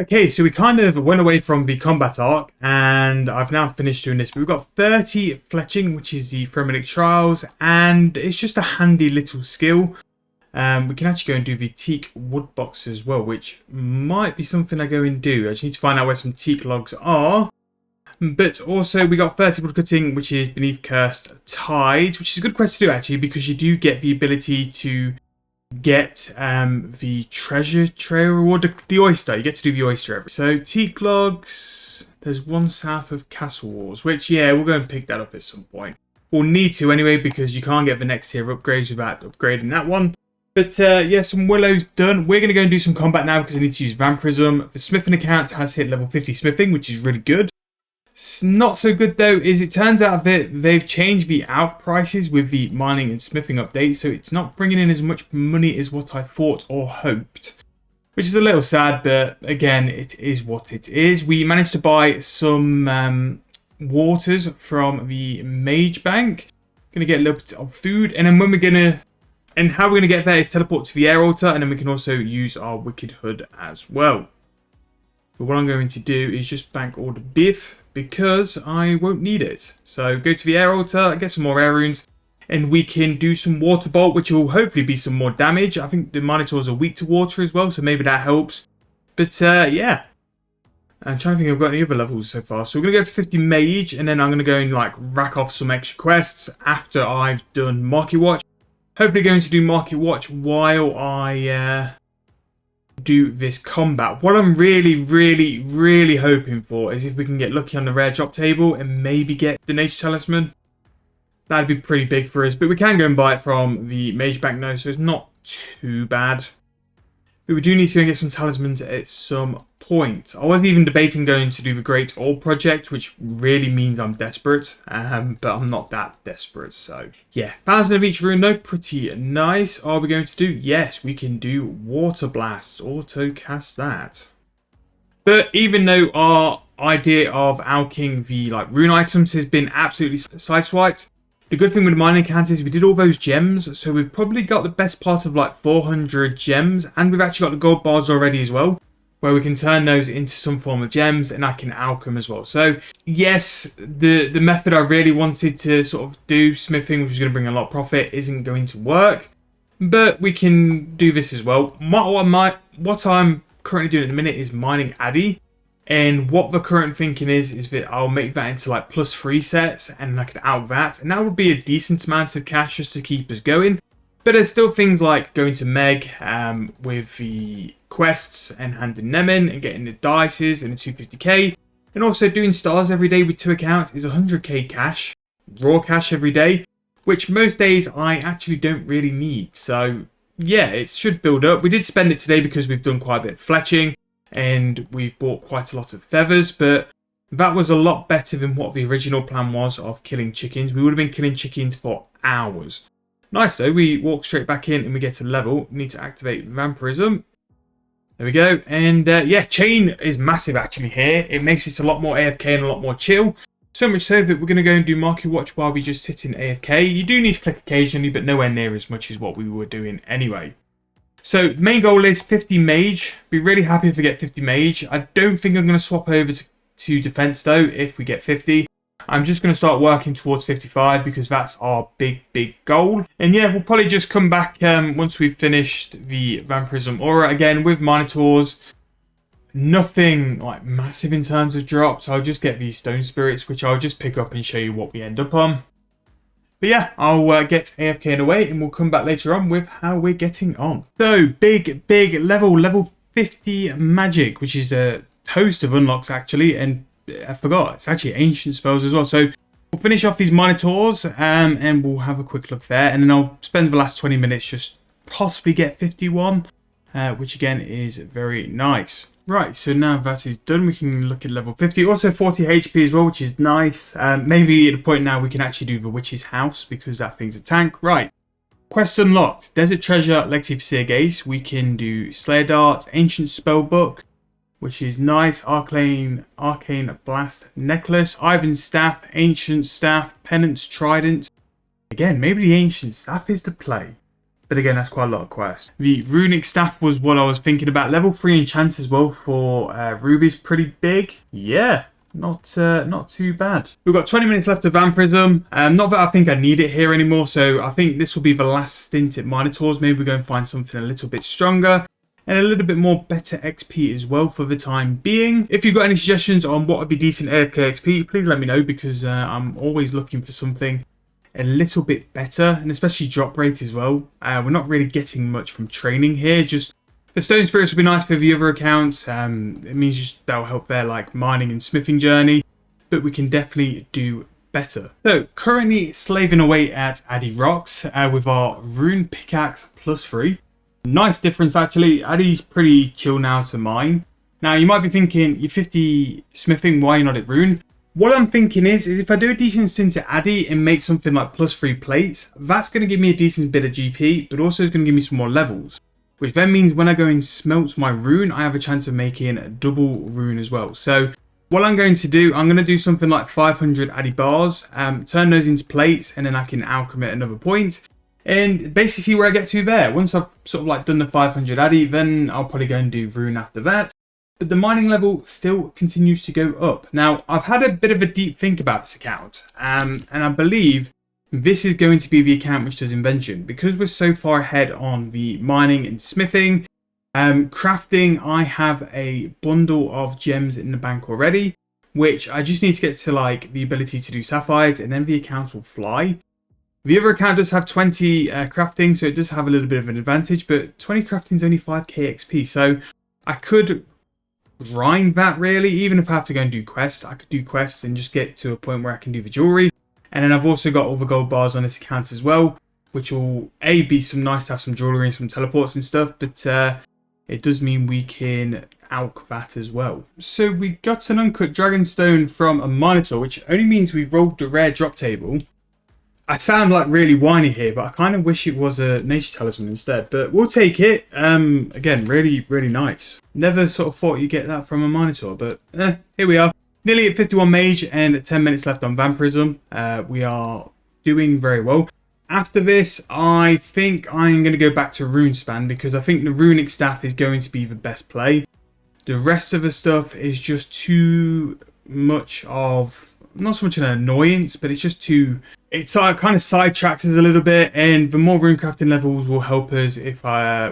Okay, so we kind of went away from the combat arc, and I've now finished doing this. But we've got 30 fletching, which is the Frenetic Trials, and it's just a handy little skill. We can actually go and do the teak wood box as well, which might be something I go and do. I just need to find out where some teak logs are. But also we got 30 wood cutting, which is beneath Cursed Tide, which is a good quest to do actually, because you do get the ability to get the treasure trail reward, the oyster. You get to do the oyster. So teak logs, there's one south of Castle Walls, which yeah, we'll go and pick that up at some point. We'll need to anyway, because you can't get the next tier upgrades without upgrading that one. But yeah, some willows done. We're going to go and do some combat now because I need to use vampirism. The smithing account has hit level 50 smithing, which is really good. Not so good though is it turns out that they've changed the out prices with the mining and smithing update, so it's not bringing in as much money as what I thought or hoped, which is a little sad, but again, it is what it is. We managed to buy some waters from the mage bank. Gonna get a little bit of food, and then when we're gonna how we're gonna get there is teleport to the air altar, and then we can also use our wicked hood as well. But what I'm going to do is just bank all the biff, because I won't need it. So go to the air altar, get some more air runes, and we can do some water bolt, which will hopefully be some more damage. I think the minotaurs are weak to water as well, so maybe that helps. But yeah, I'm trying to think if I've got any other levels so far. So we're gonna go to 50 mage, and then I'm gonna go and like rack off some extra quests after I've done Market Watch. Hopefully going to do Market Watch while I do this combat. What I'm really hoping for is if we can get lucky on the rare drop table and maybe get the nature talisman. That'd be pretty big for us, but we can go and buy it from the mage bank now, so it's not too bad. But we do need to go and get some talismans at some point. I was even debating going to do the Great Orb project, which really means I'm desperate, but I'm not that desperate, so yeah. 1,000 of each rune though, pretty nice. Are we going to do? Yes, we can do Water Blast, auto cast that. But even though our idea of alching the like rune items has been absolutely sideswiped, the good thing with the mining account is we did all those gems, so we've probably got the best part of like 400 gems, and we've actually got the gold bars already as well, where we can turn those into some form of gems, and I can alchem as well. So yes, the method I really wanted to sort of do, smithing, which is going to bring a lot of profit, isn't going to work, but we can do this as well. What I'm currently doing at the minute is mining Addy. And what the current thinking is that I'll make that into like +3 sets, and I can out that, and that would be a decent amount of cash just to keep us going. But there's still things like going to Meg with the quests and handing them in and getting the dices and the 250k, and also doing stars every day with 2 accounts is 100k cash, raw cash every day, which most days I actually don't really need. So yeah, it should build up. We did spend it today because we've done quite a bit of fletching, and we've bought quite a lot of feathers, but that was a lot better than what the original plan was of killing chickens. We would have been killing chickens for hours. Nice though, we walk straight back in and we get to level. We need to activate vampirism. There we go. And yeah, chain is massive actually here. It makes it a lot more AFK and a lot more chill. So much so that we're going to go and do Market Watch while we just sit in AFK. You do need to click occasionally, but nowhere near as much as what we were doing anyway. So the main goal is 50 mage. Be really happy if we get 50 mage. I don't think I'm going to swap over to defense though if we get 50. I'm just going to start working towards 55 because that's our big goal. And yeah, we'll probably just come back once we've finished the vampirism aura again with minotaurs. Nothing like massive in terms of drops. I'll just get these stone spirits, which I'll just pick up and show you what we end up on. But yeah, I'll get AFK away and we'll come back later on with how we're getting on. So, big level 50 magic, which is a host of unlocks actually, and I forgot, it's actually ancient spells as well. So, we'll finish off these minotaurs and we'll have a quick look there, and then I'll spend the last 20 minutes just possibly get 51, which again is very nice. Right, so now that is done, we can look at level 50. Also 40 HP as well, which is nice. Maybe at the point now we can actually do the Witch's House, because that thing's a tank. Right, quests unlocked. Desert Treasure, Legacy for Seergaze. We can do Slayer Darts, Ancient Spellbook, which is nice. Arcane Blast Necklace, Ivan's Staff, Ancient Staff, Penance Trident. Again, maybe the Ancient Staff is the play. But again, that's quite a lot of quests. The runic staff was what I was thinking about. Level 3 enchant as well for rubies, pretty big. Yeah, not too bad. We've got 20 minutes left of vampirism. Not that I think I need it here anymore, so I think this will be the last stint at Minotaurs. Maybe we're going to find something a little bit stronger and a little bit more better XP as well for the time being. If you've got any suggestions on what would be decent AFK XP, please let me know, because I'm always looking for something a little bit better, and especially drop rate as well. We're not really getting much from training here. Just the stone spirits would be nice for the other accounts. It means just that'll help their like mining and smithing journey, but we can definitely do better. So currently slaving away at Addy Rocks with our rune pickaxe +3. Nice difference actually. Addy's pretty chill now to mine. Now you might be thinking, you're 50 smithing, why not at rune? What I'm thinking is if I do a decent stint at Addy and make something like +3 plates, that's going to give me a decent bit of GP, but also it's going to give me some more levels. Which then means when I go and smelt my rune, I have a chance of making a double rune as well. So what I'm going to do, I'm going to do something like 500 Addy bars, turn those into plates, and then I can alchemy at another point. And basically see where I get to there. Once I've sort of like done the 500 Addy, then I'll probably go and do rune after that. But the mining level still continues to go up. Now, I've had a bit of a deep think about this account, and I believe this is going to be the account which does invention. Because we're so far ahead on the mining and smithing, crafting, I have a bundle of gems in the bank already, which I just need to get to like the ability to do sapphires, and then the account will fly. The other account does have 20 crafting, so it does have a little bit of an advantage, but 20 crafting is only 5k XP, so I could grind that really. Even if I have to go and do quests, I could do quests and just get to a point where I can do the jewelry. And then I've also got all the gold bars on this account as well, which will be some nice to have some jewelry and some teleports and stuff, but it does mean we can alch that as well. So we got an uncut dragonstone from a minotaur, which only means we rolled the rare drop table. I sound like really whiny here, but I kind of wish it was a nature talisman instead. But we'll take it. Again, really, really nice. Never sort of thought you'd get that from a Minotaur, but here we are. Nearly at 51 mage and 10 minutes left on vampirism. We are doing very well. After this, I think I'm going to go back to Runespan, because I think the runic staff is going to be the best play. The rest of the stuff is just too much of, not so much an annoyance, but it's just too... It's kind of sidetracks us a little bit, and the more rune crafting levels will help us if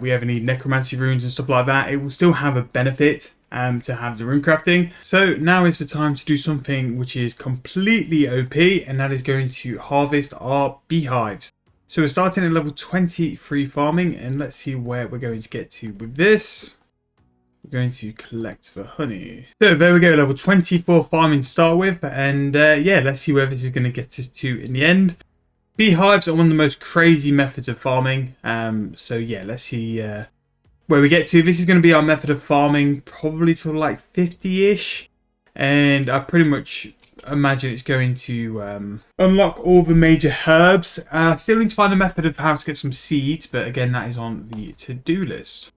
we ever need necromancy runes and stuff like that. It will still have a benefit to have the rune crafting. So now is the time to do something which is completely OP, and that is going to harvest our beehives. So we're starting at level 23 farming, and let's see where we're going to get to with this. We're going to collect the honey. So there we go, level 24 farming to start with, and yeah, let's see where this is going to get us to in the end. Beehives are one of the most crazy methods of farming, so yeah, let's see where we get to. This is going to be our method of farming, probably to like 50-ish, and I pretty much imagine it's going to unlock all the major herbs. Still need to find a method of how to get some seeds, but again, that is on the to-do list.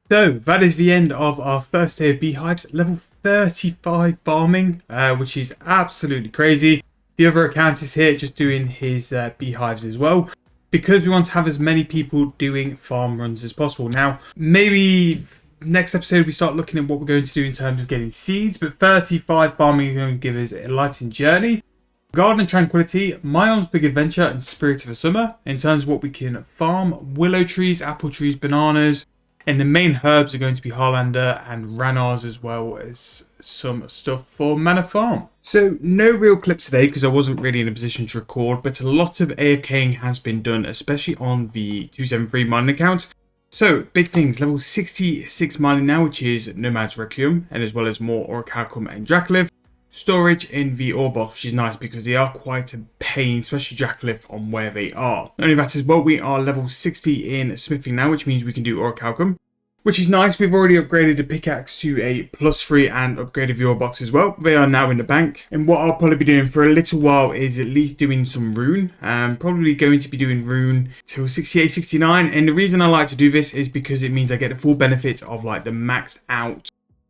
So that is the end of our first day of beehives, level 35 farming, which is absolutely crazy. The other account is here just doing his beehives as well, because we want to have as many people doing farm runs as possible. Now, maybe next episode we start looking at what we're going to do in terms of getting seeds, but 35 farming is going to give us a enlightened journey. Garden of Tranquility, Myon's Big Adventure, and Spirit of the Summer in terms of what we can farm: willow trees, apple trees, bananas. And the main herbs are going to be Harlander and Ranars, as well as some stuff for Manor Farm. So no real clips today because I wasn't really in a position to record, but a lot of AFKing has been done, especially on the 273 mining account. So big things, level 66 mining now, which is Nomad's Requiem, and as well as more Orichalcum and Dracolive. Storage in the ore box, which is nice because they are quite a pain, especially Dracolive on where they are. Not only that as well, we are level 60 in smithing now, which means we can do Orichalcum, which is nice. We've already upgraded the pickaxe to a +3 and upgraded the ore box as well. They are now in the bank. And what I'll probably be doing for a little while is at least doing some rune. Probably going to be doing rune till 68, 69. And the reason I like to do this is because it means I get the full benefit of like the maxed out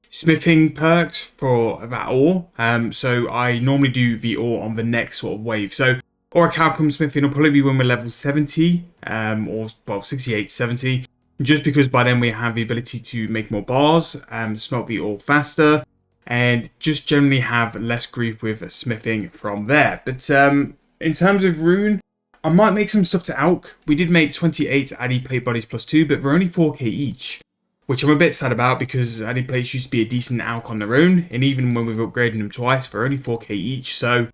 smithing perks for that ore. So I normally do the ore on the next sort of wave. So or a cowcomb smithing will probably be when we're level 70, or well 68, 70. Just because by then we have the ability to make more bars, smelt the ore faster, and just generally have less grief with smithing from there. But in terms of rune, I might make some stuff to alch. We did make 28 addy plate bodies +2, but they're only 4k each, which I'm a bit sad about because addy plates used to be a decent alch on their own, and even when we've upgraded them twice, they're only 4k each. So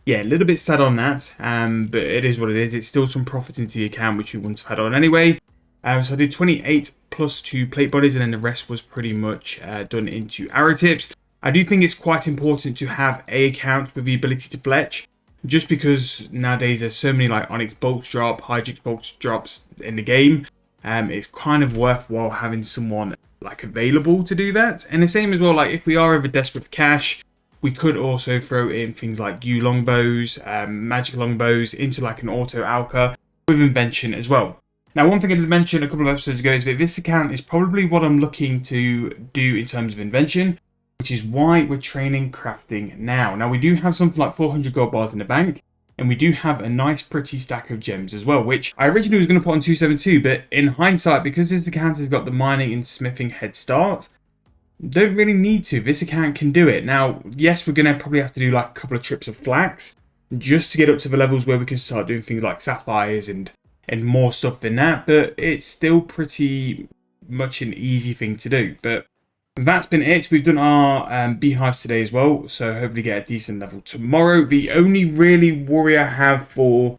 yeah, a little bit sad on that, but it is what it is. It's still some profit into the account, which we wouldn't have had on anyway. So I did 28 +2 plate bodies, and then the rest was pretty much done into arrow tips. I do think it's quite important to have a account with the ability to fletch, just because nowadays there's so many like Onyx bolts drop, Hydrix bolts drops in the game. It's kind of worthwhile having someone like available to do that. And the same as well, like if we are ever desperate for cash, we could also throw in things like U longbows, magic longbows into like an auto alka with invention as well. Now, one thing I did mention a couple of episodes ago is that this account is probably what I'm looking to do in terms of invention, which is why we're training crafting now. Now, we do have something like 400 gold bars in the bank, and we do have a nice pretty stack of gems as well, which I originally was going to put on 272, but in hindsight, because this account has got the mining and smithing head start, don't really need to. This account can do it. Now, yes, we're going to probably have to do like a couple of trips of flax just to get up to the levels where we can start doing things like sapphires and more stuff than that, but it's still pretty much an easy thing to do. But that's been it. We've done our beehives today as well, so hopefully get a decent level tomorrow. The only really worry I have for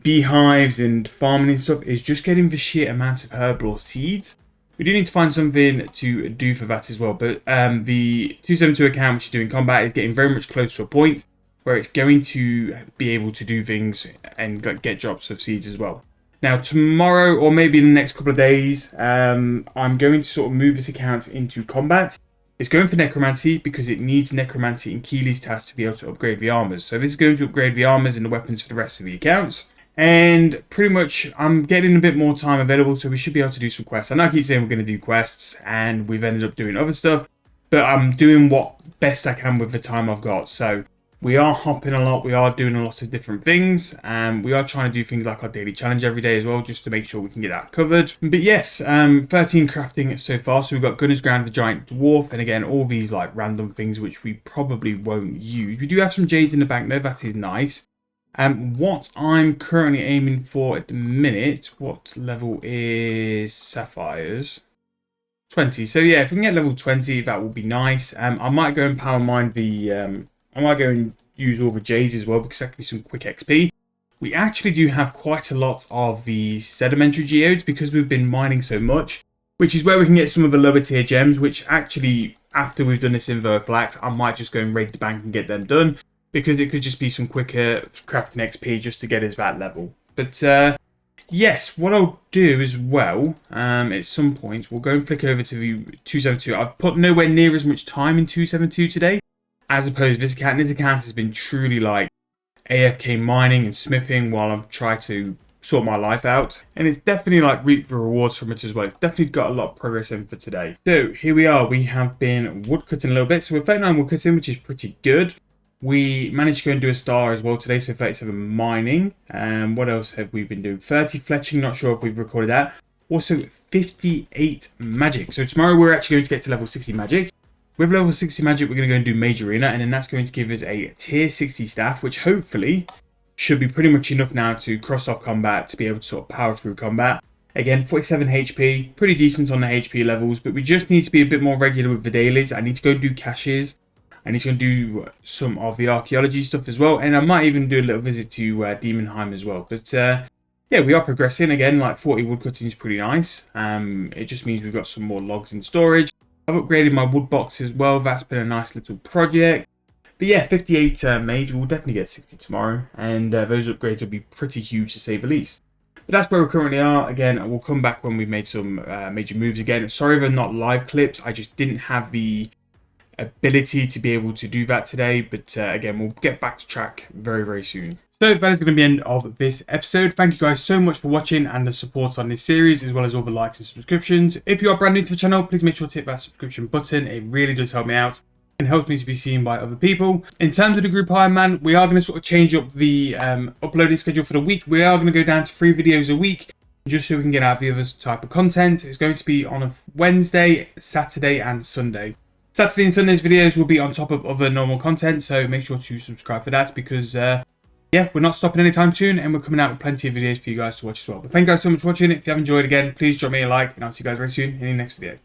beehives and farming and stuff is just getting the sheer amount of herbal or seeds. We do need to find something to do for that as well, but the 272 account, which is doing combat, is getting very much close to a point where it's going to be able to do things and get drops of seeds as well. Now tomorrow, or maybe in the next couple of days, I'm going to sort of move this account into combat. It's going for necromancy because it needs necromancy and Keely's task to be able to upgrade the armors. So this is going to upgrade the armors and the weapons for the rest of the accounts. And pretty much I'm getting a bit more time available, so we should be able to do some quests. I know I keep saying we're going to do quests and we've ended up doing other stuff, but I'm doing what best I can with the time I've got. So we are hopping a lot, we are doing a lot of different things, and we are trying to do things like our daily challenge every day as well, just to make sure we can get that covered. But yes, 13 crafting so far. So we've got Gunner's Ground, the Giant Dwarf, and again, all these like random things which we probably won't use. We do have some jades in the bank though, that is nice. What I'm currently aiming for at the minute, what level is sapphires? 20. So yeah, if we can get level 20, that will be nice. I might go and power mine the I might go and use all the jades as well, because that can be some quick XP. We actually do have quite a lot of the sedimentary geodes because we've been mining so much, which is where we can get some of the lower tier gems, which actually, after we've done this invo flax, I might just go and raid the bank and get them done, because it could just be some quicker crafting XP just to get us that level. But yes, what I'll do as well, at some point, we'll go and flick over to the 272. I've put nowhere near as much time in 272 today, as opposed to this account. This account has been truly like AFK mining and smithing while I'm trying to sort my life out. And it's definitely like reap the rewards from it as well. It's definitely got a lot of progress in for today. So here we are. We have been woodcutting a little bit. So we're 39 woodcutting, which is pretty good. We managed to go and do a star as well today. So 37 mining. What else have we been doing? 30 fletching. Not sure if we've recorded that. Also 58 magic. So tomorrow we're actually going to get to level 60 magic. With level 60 magic, we're going to go and do Major Arena, and then that's going to give us a tier 60 staff, which hopefully should be pretty much enough now to cross off combat, to be able to sort of power through combat. Again, 47 HP, pretty decent on the HP levels, but we just need to be a bit more regular with the dailies. I need to go do caches. I need to go do some of the archaeology stuff as well, and I might even do a little visit to Demonheim as well. But yeah, we are progressing. Again, like 40 woodcutting is pretty nice. It just means we've got some more logs in storage. I've upgraded my wood box as well. That's been a nice little project. But yeah, 58 mage. We'll definitely get 60 tomorrow. And those upgrades will be pretty huge to say the least. But that's where we currently are. Again, we'll come back when we've made some major moves again. Sorry they're not live clips. I just didn't have the ability to be able to do that today. But again, we'll get back to track very, very soon. So that is going to be the end of this episode. Thank you guys so much for watching and the support on this series, as well as all the likes and subscriptions. If you are brand new to the channel, please make sure to hit that subscription button. It really does help me out. and helps me to be seen by other people. In terms of the group Ironman, we are going to sort of change up the uploading schedule for the week. We are going to go down to 3 videos a week, just so we can get out the other type of content. It's going to be on a Wednesday, Saturday and Sunday. Saturday and Sunday's videos will be on top of other normal content, so make sure to subscribe for that, because yeah, we're not stopping anytime soon, and we're coming out with plenty of videos for you guys to watch as well. But thank you guys so much for watching. If you have enjoyed, again, please drop me a like, and I'll see you guys very soon in the next video.